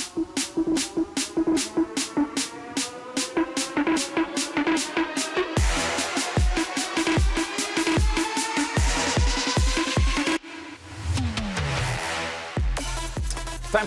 Time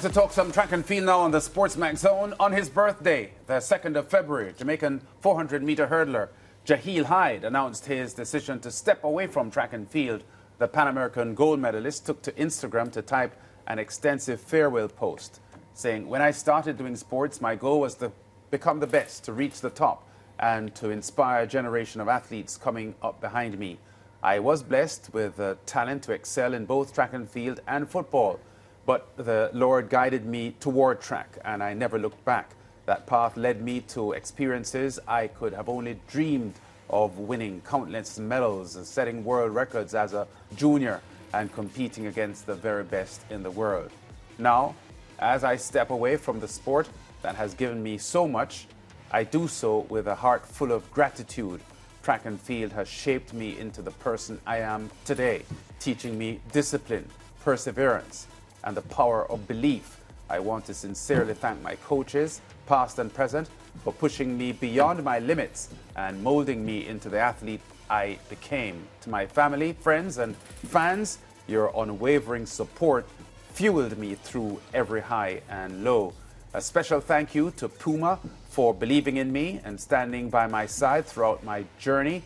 to talk some track and field now on the SportsMax Zone. On his birthday, the 2nd of February, Jamaican 400-meter hurdler Jaheel Hyde announced his decision to step away from track and field. The Pan American gold medalist took to Instagram to type an extensive farewell post, saying, "When I started doing sports, my goal was to become the best, to reach the top, and to inspire a generation of athletes coming up behind me. I was blessed with the talent to excel in both track and field and football. But the Lord guided me toward track, and I never looked back. That path led me to experiences I could have only dreamed of, winning countless medals and setting world records as a junior and competing against the very best in the world. Now, as I step away from the sport that has given me so much, I do so with a heart full of gratitude. Track and field has shaped me into the person I am today, teaching me discipline, perseverance, and the power of belief. I want to sincerely thank my coaches, past and present, for pushing me beyond my limits and molding me into the athlete I became. To my family, friends, and fans, your unwavering support fueled me through every high and low. A special thank you to Puma for believing in me and standing by my side throughout my journey.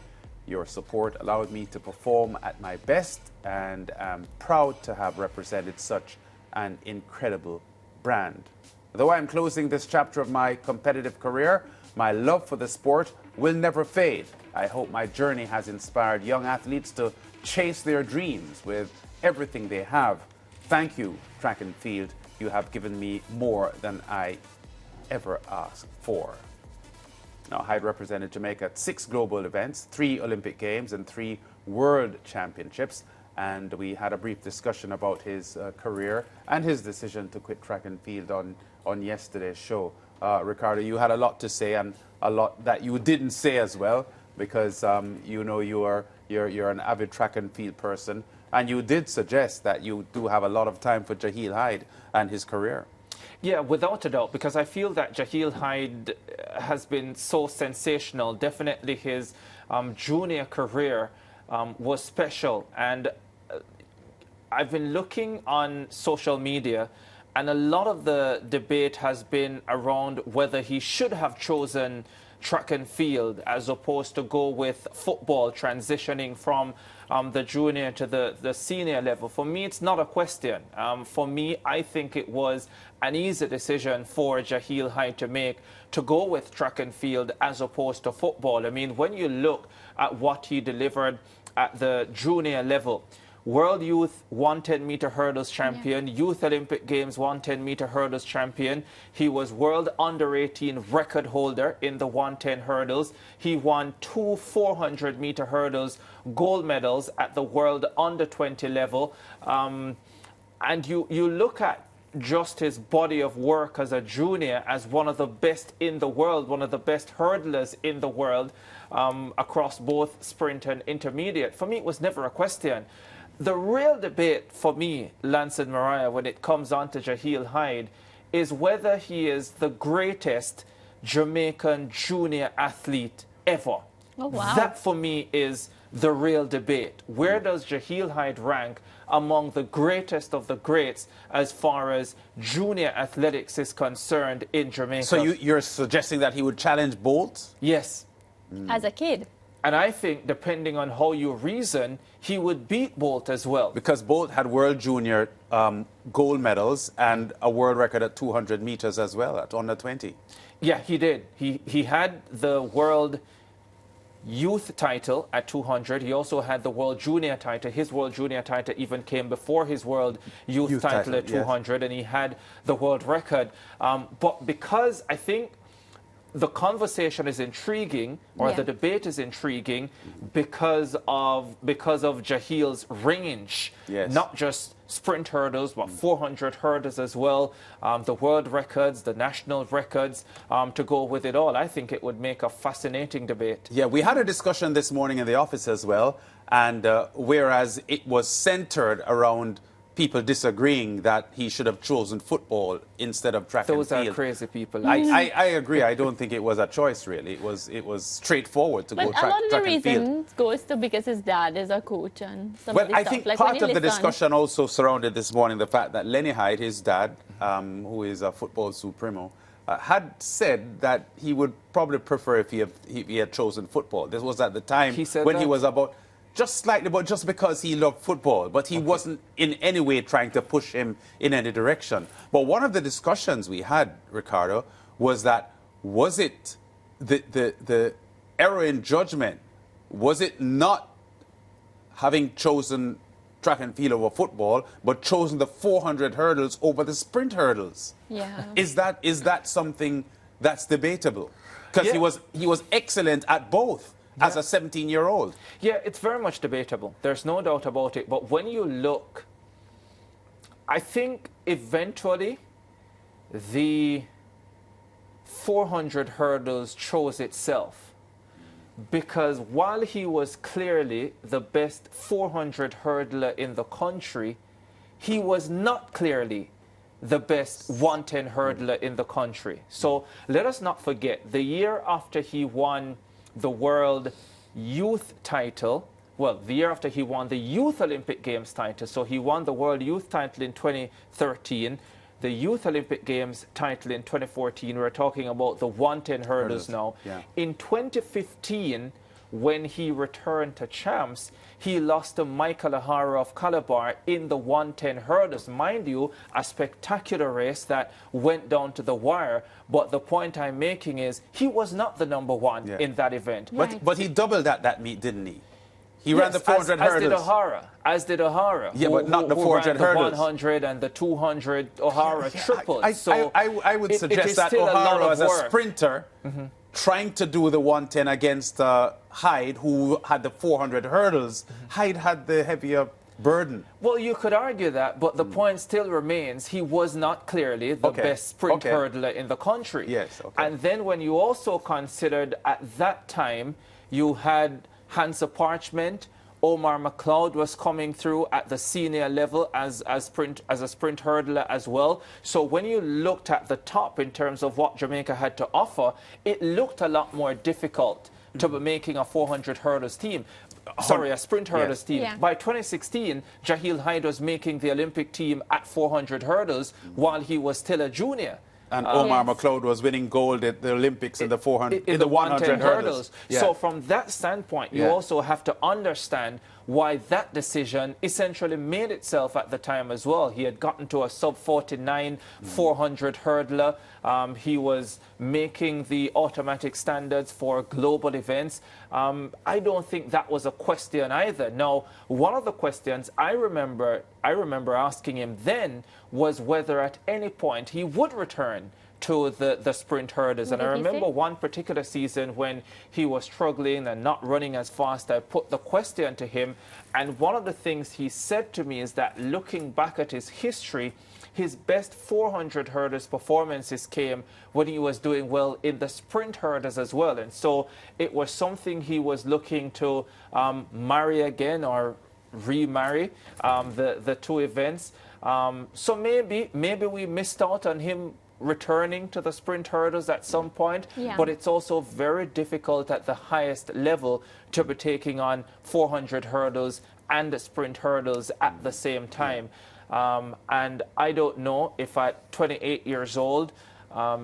Your support allowed me to perform at my best, and I'm proud to have represented such an incredible brand. Though I'm closing this chapter of my competitive career, my love for the sport will never fade. I hope my journey has inspired young athletes to chase their dreams with everything they have. Thank you, track and field. You have given me more than I ever asked for." Now, Hyde represented Jamaica at 6 global events, 3 Olympic Games, and 3 World Championships. And we had a brief discussion about his career and his decision to quit track and field on yesterday's show. Ricardo, you had a lot to say, and a lot that you didn't say as well, because you know you're an avid track and field person, and you did suggest that you do have a lot of time for Jaheel Hyde and his career. Yeah, without a doubt, because I feel that Jaheel Hyde has been so sensational. Definitely his junior career was special, and I've been looking on social media, and a lot of the debate has been around whether he should have chosen track and field as opposed to go with football, transitioning from the junior to the senior level. For me, it's not a question. For me, I think it was an easy decision for Jaheel Hyde to make, to go with track and field as opposed to football. I mean, when you look at what he delivered at the junior level, World Youth 110-meter hurdles champion, Youth Olympic Games 110-meter hurdles champion. He was World Under-18 record holder in the 110 hurdles. He won 2 400-meter hurdles gold medals at the World Under-20 level. And you look at just his body of work as a junior as one of the best in the world, one of the best hurdlers in the world across both sprint and intermediate. For me, it was never a question. The real debate for me, Lance and Mariah, when it comes on to Jaheel Hyde, is whether he is the greatest Jamaican junior athlete ever. Oh, wow. That, for me, is the real debate. Where does Jaheel Hyde rank among the greatest of the greats as far as junior athletics is concerned in Jamaica? So you're suggesting that he would challenge Bolt? Yes. As a kid? And I think, depending on how you reason, he would beat Bolt as well. Because Bolt had World Junior gold medals and a world record at 200 meters as well, at under 20. Yeah, he did. He had the World Youth title at 200. He also had the World Junior title. His World Junior title even came before his World Youth title at 200, yes. And he had the world record. But because I think the conversation is intriguing, or the debate is intriguing, because of Jaheel's range, yes. Not just sprint hurdles, but 400 hurdles as well, the world records, the national records, to go with it all. I think it would make a fascinating debate. Yeah, we had a discussion this morning in the office as well, and whereas it was centered around people disagreeing that he should have chosen football instead of track Those and are field. crazy people. I agree. I don't think it was a choice, really. It was straightforward to But go a lot of the track and field. reasons goes to because his dad is a coach and some Well, of the I stuff. think Like when part you of the listen- discussion also surrounded this morning the fact that Lenny Hyde, his dad, who is a football supremo, had said that he would probably prefer if he had chosen football. This was at the time He said when that? he was about just slightly, but just because he loved football. But he wasn't in any way trying to push him in any direction. But one of the discussions we had, Ricardo, was that was it the error in judgment? Was it not having chosen track and field over football, but chosen the 400 hurdles over the sprint hurdles? Yeah. Is that something that's debatable? Because Yeah. he was excellent at both as a 17-year-old. Yeah, it's very much debatable. There's no doubt about it. But when you look, I think eventually the 400 hurdles chose itself. Because while he was clearly the best 400 hurdler in the country, he was not clearly the best 110 hurdler in the country. So let us not forget, the year after he won the World Youth title, well, the year after he won the Youth Olympic Games title, so he won the World Youth title in 2013, the Youth Olympic Games title in 2014, we're talking about the 110 hurdles now. Yeah. In 2015, when he returned to champs, he lost to Michael O'Hara of Calabar in the 110 hurdles. Mind you, a spectacular race that went down to the wire. But the point I'm making is he was not the number one in that event. Right. But he doubled at that meet, didn't he? He ran the 400 as hurdles. As did O'Hara. Yeah, but not the 400 ran hurdles. The 100 and the 200 O'Hara tripled. I would suggest is that still a lot O'Hara of as a work. sprinter trying to do the 110 against Hyde, who had the 400 hurdles. Hyde had the heavier burden. Well, you could argue that, but the point still remains he was not clearly the best sprint hurdler in the country. Yes, okay. And then when you also considered at that time you had Hansa Parchment, Omar McLeod was coming through at the senior level as a sprint hurdler as well. So when you looked at the top in terms of what Jamaica had to offer, it looked a lot more difficult to be making a 400 hurdles team. Sorry, a sprint hurdles team. Yeah. By 2016, Jaheel Hyde was making the Olympic team at 400 hurdles while he was still a junior. And Omar Yes. McLeod was winning gold at the Olympics in the 400, in the 100 110 hurdles. Yeah. So from that standpoint, you Yeah. also have to understand why that decision essentially made itself at the time as well. He had gotten to a sub-49 400 hurdler. He was making the automatic standards for global events. I don't think that was a question either. Now, one of the questions I remember asking him then was whether at any point he would return to the sprint hurdles. And I What did he remember say? one particular season when he was struggling and not running as fast. I put the question to him, and one of the things he said to me is that looking back at his history, his best 400 hurdles performances came when he was doing well in the sprint hurdles as well. And so it was something he was looking to marry again or remarry the two events. So maybe we missed out on him returning to the sprint hurdles at some point, Yeah. but it's also very difficult at the highest level to be taking on 400 hurdles and the sprint hurdles at the same time. And I don't know if at 28 years old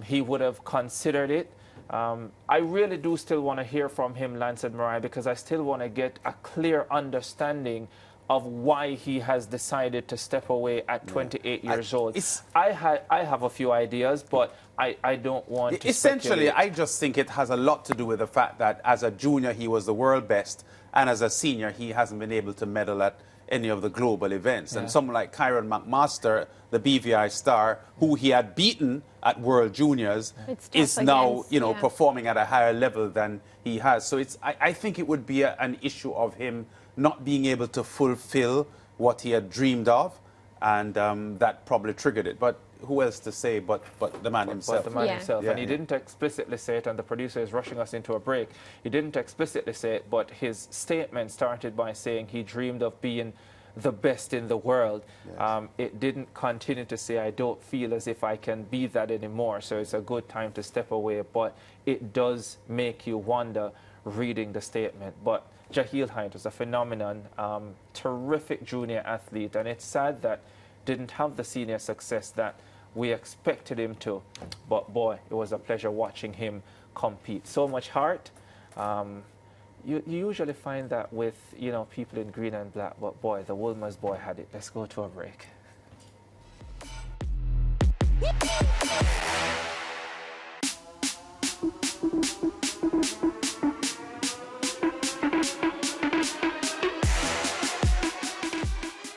he would have considered it. I really do still want to hear from him, Lance and Mariah, because I still want to get a clear understanding of why he has decided to step away at 28 years old. I have a few ideas, but I don't want to Essentially, speculate. I just think it has a lot to do with the fact that as a junior, he was the world best, and as a senior, he hasn't been able to medal at any of the global events. And someone like Kyron McMaster, the BVI star, who he had beaten at World Juniors, It's tough is now, against, performing at a higher level than he has. So I think it would be an issue of him not being able to fulfill what he had dreamed of, and that probably triggered it. But who else to say but the man himself? But the man Yeah. himself. Yeah, And he didn't explicitly say it, and the producer is rushing us into a break. He didn't explicitly say it, but his statement started by saying he dreamed of being the best in the world. Yes. It didn't continue to say, I don't feel as if I can be that anymore, so it's a good time to step away. But it does make you wonder reading the statement. But Jaheel Hyde was a phenomenon, terrific junior athlete, and it's sad that didn't have the senior success that we expected him to. But boy, it was a pleasure watching him compete. So much heart. You usually find that with, you know, people in green and black, but boy, the Wolmer's boy had it. Let's go to a break.